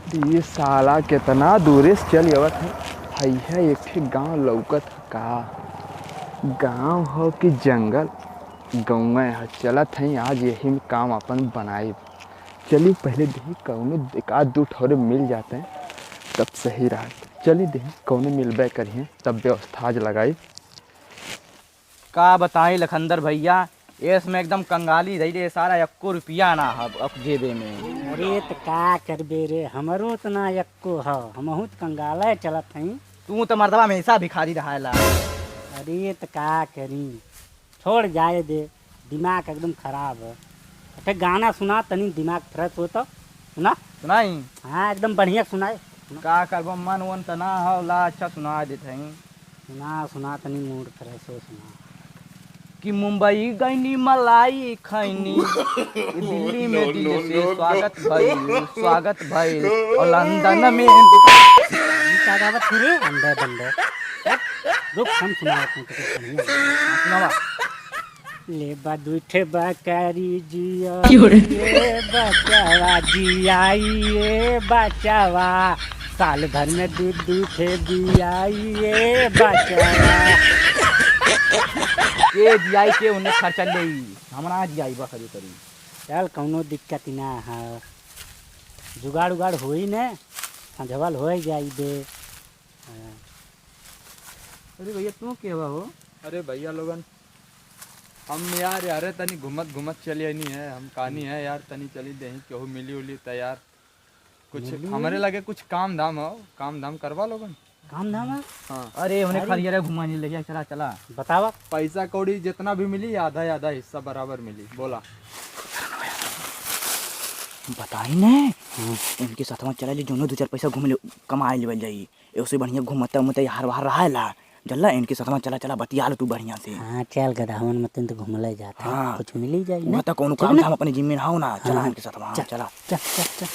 ये साला कितना दूर से चल आवत है। भैया एक ठे गाँव लौकत है का गाँव हो कि जंगल गौवा है। चलत है आज यही में काम अपन बनाए। चलिए पहले देखी कौनो एक आध दो ठोरे मिल जाते हैं तब सही रहा। चलिए देखी कौनो मिलबे करिए तब व्यवस्था आज लगाई। का बताई लखंदर भैया, इसमें एकदम कंगाली रही सारा 1 रुपया ना अब जेबे में। अरे तो का करबे रे, हमरो तो ना यक्को ह, हमहू तो कंगाले चलत हई। तू तो मर्दबा हमेशा भिखारी रहा। अरे तो का करी, छोड़ जाए दे, दिमाग एकदम खराब है। अच्छा गाना सुना तनी दिमाग फ्रेश हो तो सुना। सुनाई? हाँ एकदम बढ़िया सुनाए। का करबो मन वन तना हो ला अच्छा सुना देते हैं। सुना सुना तनी मूड फ्रेश हो सुना। कि मुंबई गईनी मलाई खैनी, दिल्ली में दिल से स्वागत भइल और लंदन में का गावत रे अंदर बंदर रुक हम सुनावत हूं तो सुनावा। ले बा दूठे बकरी जिया ये बचावा जियाई ये बचावा, साल भर में दूठे बियाई ये बचावा। के जियाई के उन्हें खर्चा ले हमरा जियाई बा करी करी। चल कौनो दिक्कत ना है, जुगाड़ उगाड़ होई ने संझवल हो जाई दे। अरे भैया तू के हो? अरे भैया लोगन हम यार तनी घूमत घूमत चली नहीं है। हम कहानी है यार तनी चली दे केहू मिली उली तैयार कुछ हमारे लगे कुछ काम धाम करवा लोगन। काम धाम है? हाँ। अरे उन्हें खरिया घुमाने ले गया। चला चला बतावा। पैसा कौड़ी जितना भी मिली आधा हिस्सा बराबर मिली। बोला बताई ने इनके साथ में चला जो 2-4 पैसा घूम ले कमाए लेवल जाई। उससे बढ़िया घूमता उमता यार बाहर रहा ला जल्ला इनके साथ में चला बतिया तू बढ़िया से। हाँ चल गधावन मत तो घूमले जाता है। हाँ। कुछ मिल ही जाए ना तो कोनो काम धाम अपने जिम्मे हो ना। चला इनके साथ में चला चल चल चल।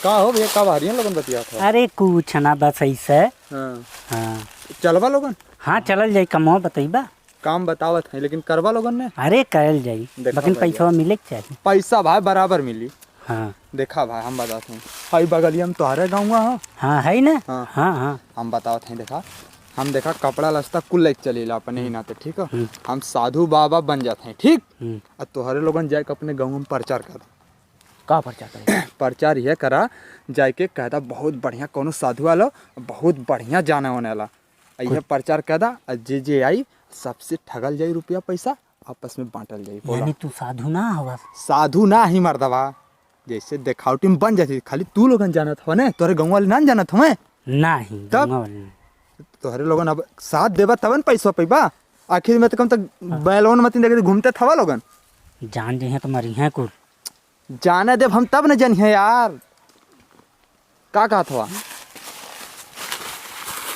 का हो भैया कब आ रही है लोगन बतिया था? अरे कुछ ना बस ऐसे। हाँ। हाँ चलवा लोगन। हाँ चलल जाई, कमो बतईबा। काम बतावत है लेकिन करवा लोगन ने। अरे करल जाई लेकिन पैसा मिले के चाहिए। पैसा भाई बराबर मिली। हाँ देखा भाई हम बताते हैं हाई बगलिया हम तुम्हारे गाँव हो। हाँ है ना। हाँ। हाँ हाँ हम बताते हैं देखा हम देखा कपड़ा लस्ता कुल लेके चलेला अपने ही नाते ठीक है। हम साधु बाबा बन जाते हैं ठीक। और तुम्हारे लोगन जाके अपने गाँव में प्रचार कर का प्रचार करे? प्रचार ये करा जाके कहता बहुत बढ़िया कोनो साधु वाला बहुत बढ़िया जाने होने वाला यह प्रचार कहता। जे आई सबसे ठगल जाई रुपया पैसा आपस में बांटल जाई। यानी तू साधु ना हवा? साधु ना ही मर्दवा जैसे देखावटी में बन जाती खाली तू लोगन जानत हो ने तोरे गाँव वाले ना जानत हो नहीं तब तोहरे लोगन अब साथ देबा तब न पैसा पैबा। आखिर में तो कम तक बैलोन मत देखे घूमते थवा लोगन जान जे हैं तो मरी हैं कुल जाने देव हम तब न जानिए यार। का कहा था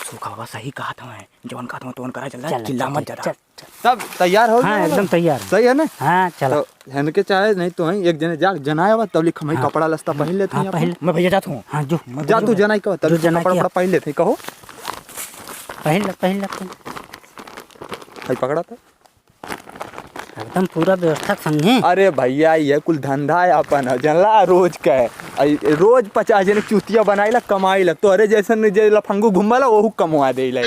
सूखा बाबा सही कहा था मैं जवन कहा था तो करा चल चिल्ला मत ज्यादा। तब तैयार हो? हाँ एकदम तैयार। सही है ना। हाँ चलो तो इनके चाहे नहीं तो है एक जने जा जनाया बा तब लिख हम कपड़ा लस्ता पहन लेते हैं। पहले मैं भैया जाता हूँ। हाँ जो जा तू जनाई का तब कपड़ा पहन लेते हैं कहो पहले भाई पकड़ा था एकदम पूरा व्यवस्था संगे। अरे भैया ये कुल धंधा है अपन जनला रोज का है। रोज 50 जने चूतिया बनाई ला कमाई ला तोरे जैसन जे लफंगू घुमला वो कमवा दे ला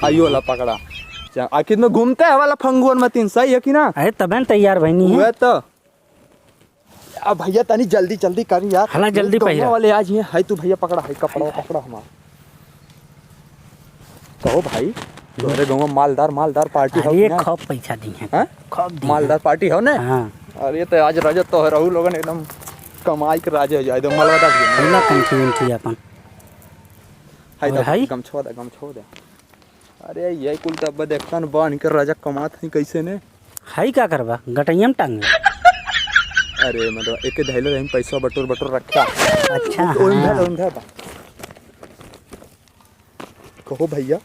आइयो ला पकड़ा। आखिर में घूमते है वाला फंगुअन में 3 सही है कि ना? अरे तब तैयार बहनी है तो अब भैया तनी जल्दी कर यार। हला जल्दी पहिरा वाले आज ये है तू भैया पकड़ा है कपड़ा हमारा कहो भाई तोरे गाँव में मालदार पार्टी हो। ये खूब पैसा दी है खूब मालदार पार्टी हो ना। हाँ अरे तो आज राजा तो रहू लोगन एकदम कमाई के राजा हो जाए मलवादा पहला कंठी अपन हाय गम छोड़ दे। अरे ये कुल तब देखता न बन के राजा कमात नहीं कैसे ने हाई का करबा गटैयम टांग। अरे मतलब एक धैले रही पैसा बटोर रखा। अच्छा कहो भैया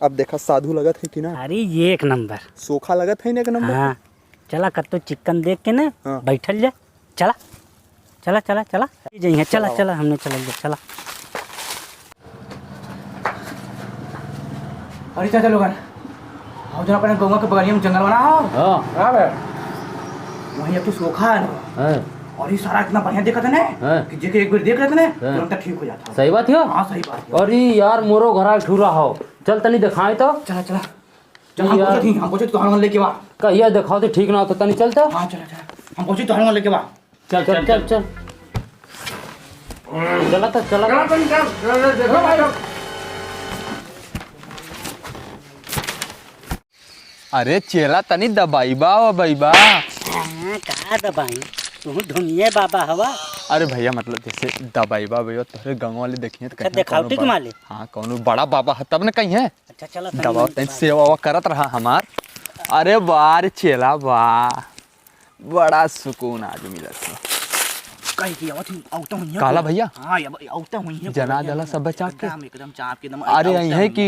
अब देखा साधु लगत है कि ना? अरे ये एक नंबर सोखा लगत है ना एक नंबर। हाँ चला कत्तो चिकन देख के ना बैठल जा। चला जइए चला हमने चला। अरे चाचा लोगन हम जो अपने गाँव के बगलिया में जंगल बना हो। हाँ वहीं अब तो सोखा है ना और ये सारा इतना बढ़िया देखा था ना हाँ। कि जेके एक बार देख रहे थे ना हाँ। तुरंत ठीक हो जाता। सही बात है। हाँ सही बात है। अरे यार मोरो घरा ठुरा हो, चल तनी दिखाए तो। चला चला चल हम पहुंचे तो हनुमान लेके बा। कहिया दिखाओ तो ठीक ना हो तो तनी चल तो। हाँ चला चला हम पहुंचे तो हनुमान लेके बा। चल चल चल चल चला तो चला। अरे चेला तनी दबाइबा ओ बैबा। का दबाई तू धुनिए बाबा हवा। अरे भैया मतलब जैसे दबाइबा भैया तोहरे गाँव वाले देखिए तो अच्छा देखावटी के माले। हाँ कौनो बड़ा बाबा है तब न कहीं है। अच्छा चला दबाओ तनी सेवा वेवा करत रहा हमार। अरे वाह रे चेला वाह, बड़ा सुकून आज मिलत है। कहीं की आवत औता हुई है काला भैया। हाँ अब औता हुई है जना जला सब बचा के। एकदम चाप के एकदम। अरे यही है कि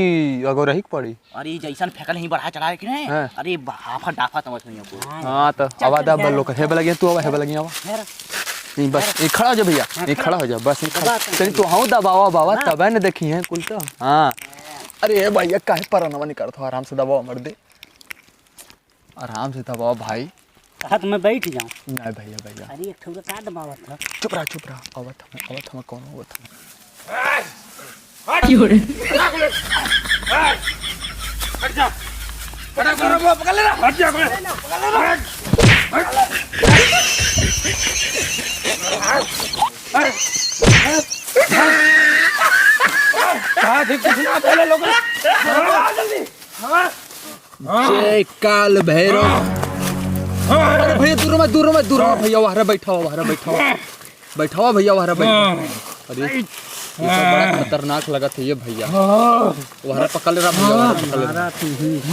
अगर रही पड़ी। अरे जैसन फेंकल ही बढ़ा चला है कि नहीं। हाँ। अरे हाफा डाफा समझ नहीं आपको। हाँ तो आवा दा बल्लो कर हेबे लगे तू आवा हेबे लगी आवा। नहीं बस ये खड़ा हो जा भैया, ये खड़ा हो जा बस। चल तू हाँ दबावा बाबा तब है न देखी है कुल तो। हाँ अरे भैया काहे परनवा नहीं करत हो, आराम से दबाओ मर दे, आराम से दबाओ भाई। हाथ में बैठ जाऊं। नहीं भैया भैया अरे एक ठुरा का दबावत था। चुप रहा आवत हम कौन आवत हम। जय काल भैरव। अरे भैया दूर मत भैया वहां बैठा हुआ भैया वहां बैठा। अरे ये तो बड़ा खतरनाक लगा था ये भैया। वहां पकड़ ले रहा भैया।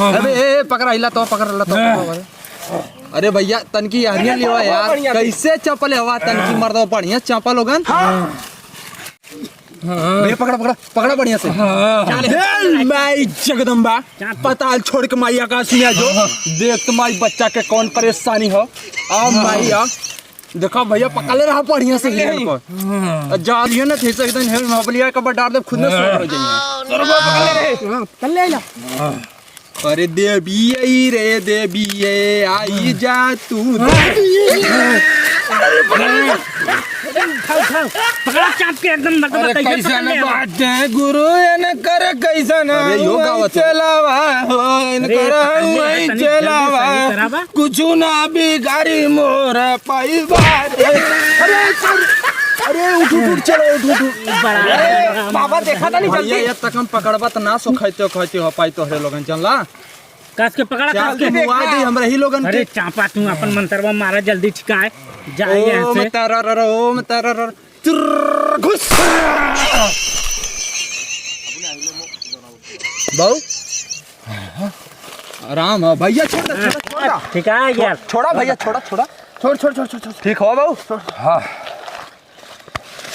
अरे पकड़ा हिला तो अरे भैया तनकी यारियां लेवा यार, कैसे चपल हवा तनकी मर दो बढ़िया चपल लोगन। भैया पकड़ा बढ़िया से। माई जगदम्बा पताल छोड़ के माई आकाश में आ जो देख तुम्हारी बच्चा के कौन परेशानी हो। आओ माई आ देखो भैया पकड़ ले रहा बढ़िया से जा लियो ना थे से एकदम हेल मोबलिया का डाल दे खुद में सो हो जाइए। चल ले ला। अरे देवी रे देवी आई जा तू। पकड़ा चाप के एकदम अरे कैसा न बात है गुरु न करे कैसा न। अरे यो गावत चलावा हो इन करा वही चलावा कुछ ना बिगाड़ी मोर पाईबार। अरे उठ चलो बाबा देखा था नहीं भैया ये तक हम पकड़बा त ना सो खाइते हो पाई तोहरे लोगन जानला। कस के पकड़ा चाल के मुआ दे हमरा ही लोगन के। अरे चापा तू अपन मंत्रवा मारा जल्दी ठिकाए जाए ओम ऐसे। तरर घुस बहु आराम है भैया। छोड़ ठिकाए यार। छोड़ा भैया छोड़ ठीक हो बहु। हाँ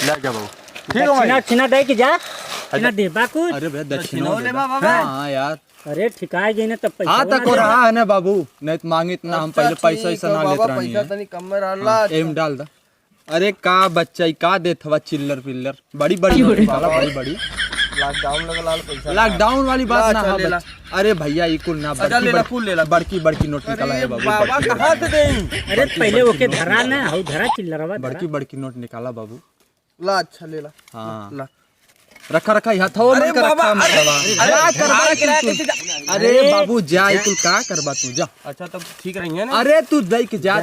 ले जा बहु ठीक हो भाई। चिना दे के जा चिना दे बाकू। अरे भैया दक्षिणा ले बाबा। हाँ यार अरे ठिकाए गई ना तब पैसा। हाँ तक हो रहा है ना बाबू, नहीं तो मांगी इतना हम पहले पैसा ऐसा ना लेते रहनी है। एम डाल दा। अरे का बच्चा का देत हवा चिल्लर पिल्लर बड़ी बड़ी लॉकडाउन वाली बात ना है। अरे भैया ये कुल ना बड़की नोट निकाला है बाबू। बाबा कहां से दें। अरे पहले ओके धरा ना हो धरा चिल्लरवा बड़की नोट निकाला बाबू। ला अच्छा ले ला। हाँ रखा यहाँ था अरे बाबू जा कुल का करबा तू जा। अच्छा तब ठीक रही है ना। अरे तू देख जा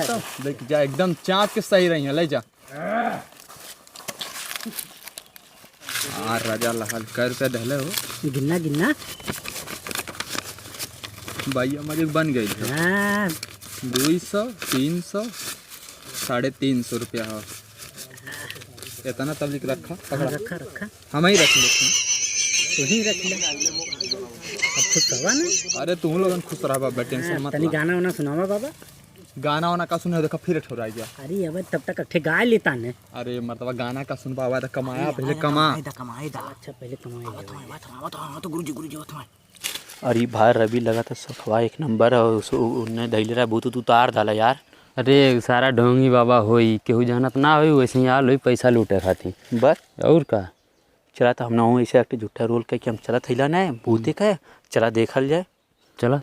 एकदम चाप के सही रही है ले जा। राजा लहल कर रुपया दहले हो गिन्ना भाई हमारी बन गई है 200 300 350 रुपया हो इतना तब लिख रखा रखा हम ही रख लेते तू ही रख ले। अब खुश रहा ना। अरे तुम लोगन खुश रहा बाबा टेंशन मत। तनी गाना वाना सुनावा बाबा। गाना वाना का सुने देखा फिर ठोरा गया। अरे अब तब तक अट्ठे गा लेता ने। अरे मतलब गाना का सुन पावा तो कमाया पहले कमा। अच्छा पहले कमाए तो गुरुजी अरे भाई रवि लगा था सखवा एक नंबर है उन्हें धैले रहा भूत उतार डाला यार। अरे सारा ढोंगी बाबा होई केहू जानत ना होई वैसे ही आल होई पैसा लूटे खाती बस और का। चला तो हम ना हो ऐसे एक झूठा रोल करके हम चला थैला ना भूते का चला देखल जाए। चला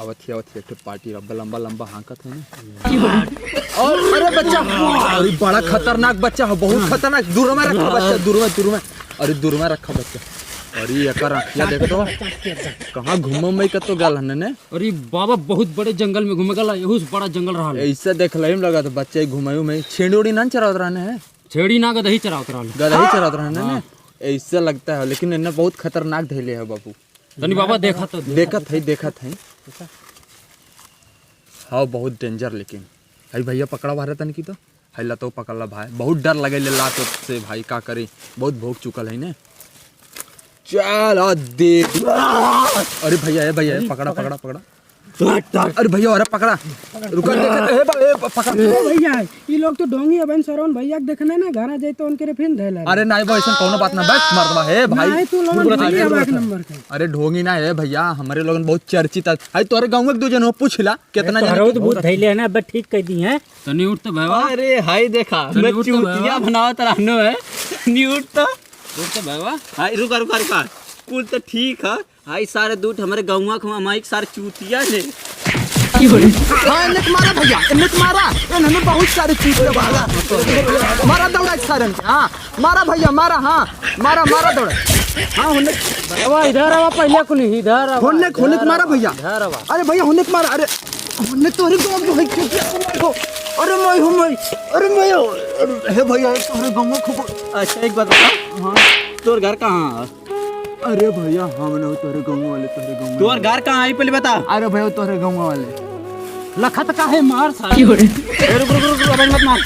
आवत है एक पार्टी रब्बा लंबा लंबा हांकत है ना। और अरे बच्चा, अरे बड़ा खतरनाक बच्चा है, बहुत खतरनाक। दूर में रखा बच्चा, दूर में। अरे दूर में रखा बच्चा। अरे एकर आँखिया देखो तो कहाँ घूमो में कतो गल हन ने। अरे बाबा बहुत बड़े जंगल में घूमे गला, यहू से बड़ा जंगल रहा। ऐसा देख लम लगा तो बच्चे घुमायू में छेड़ी ना चरावत रहने है, छेड़ी ना गदही चरावत रहा। गदही चरावत रहने ने ऐसा लगता है, लेकिन इन्हें बहुत खतरनाक धैले है बाबू। तनी बाबा देखा तो देखत है। हाँ बहुत डेंजर, लेकिन भाई भैया पकड़ा बाहर तन की तो हैला तो पकड़ला भाई, बहुत डर लगे ले लात से भाई, का करे बहुत भोग चुकल है ने। चल दे। अरे भैया पकड़ा। अरे भैया अरे पकड़ा, रुका पकड़ा भैया ये लोग तो डोंगी अबन सरवन भैया देखने ना घर आ जाए तो उनके फिर धैला। अरे नहीं भाई ऐसा कोनो बात ना, बस मरदवा है भाई तू लोग नंबर के। अरे ढोंगी ना है भैया, हमारे लोगन बहुत चर्चित है। तोरे गांव में दो जन हो पूछला कितना जन बहुत भूत धैले है ना, बस ठीक कह दी है। तनी उठ तो बाबा। अरे हाय देखा मैं चूतिया बनावत रहनो है। नी उठ तो बाबा। हाय रुका कुल तो ठीक है। हाय सारे दूध हमारे गौवा को हमारे सारे चूतिया ने। हां इन्हें मारा भैया, इन्हें मारा, इन्होंने बहुत सारे चीज मारा। मारा दौड़ा सारे। हां मारा भैया, मारा। हां मारा दौड़ा। हां होने बाबा इधर आवा, पहले कुल इधर आवा। होने मारा भैया। अरे भैया होने मारा। अरे होने तोरे गांव में अरे मैं हे भैया तोरे गांव में खूब। अच्छा एक बात बता, हाँ तोर घर कहाँ है? अरे भैया हम ना तोरे गांव वाले, तोर घर कहाँ है पहले बता। अरे भैया तोरे गांव वाले लखत का है मार सारी। रुक अबे मत मार।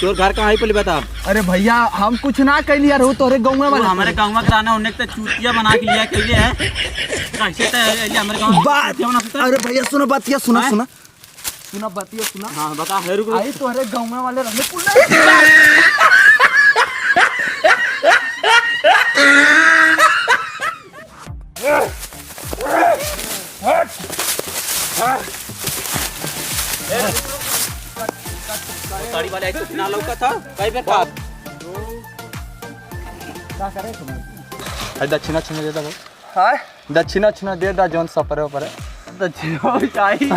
तोर घर कहाँ है पहले बता। अरे भैया हम कुछ ना कैली यार, तोरे गांव तू वाले हमारे गाँव में आना उन्हें तो चूतिया बना के लिया कैले है। कैसे तो हमारे गाँव बात। अरे भैया सुनो बातिया, सुना बातिया सुना। हाँ बता। रुक आई तोरे गांव वाले रहने गाड़ी वाले ऐसे ना लौका था कई बार का। क्या करे तुम? दक्षिणा दे दो। हां दक्षिणा दे दा जोन सफर पर। दक्षिणा चाहिए।